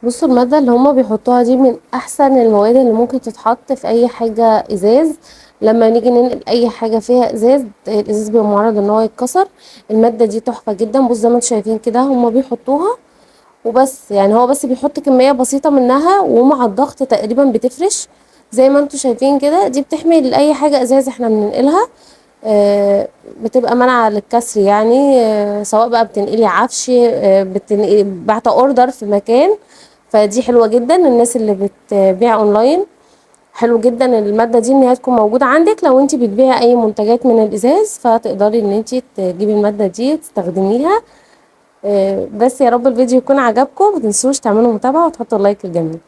بصوا، المادة اللي هما بيحطوها دي من احسن المواد اللي ممكن تتحط في اي حاجة ازاز. لما نيجي ننقل اي حاجة فيها ازاز، الازاز بيبقى معرض ان هو يتكسر. المادة دي تحفة جدا. بص زي ما انتوا شايفين كده هما بيحطوها وبس، يعني هو بس بيحط كمية بسيطة منها ومع الضغط تقريبا بتفرش. زي ما انتوا شايفين كده دي بتحمي اي حاجة ازاز احنا بننقلها. آه، بتبقى منع للكسر يعني. سواء بقى بتنقلي عفش، بتنقلي بعت اوردر في مكان. فدي حلوة جدا الناس اللي بتبيع اونلاين. حلو جدا المادة دي ان هي تكون موجودة عندك لو انت بتبيعي اي منتجات من الازاز، فتقدري ان انت تجيبي المادة دي تستخدميها. بس يا رب الفيديو يكون عجبكم، متنسوش تعملوا متابعة وتحطوا اللايك الجميل.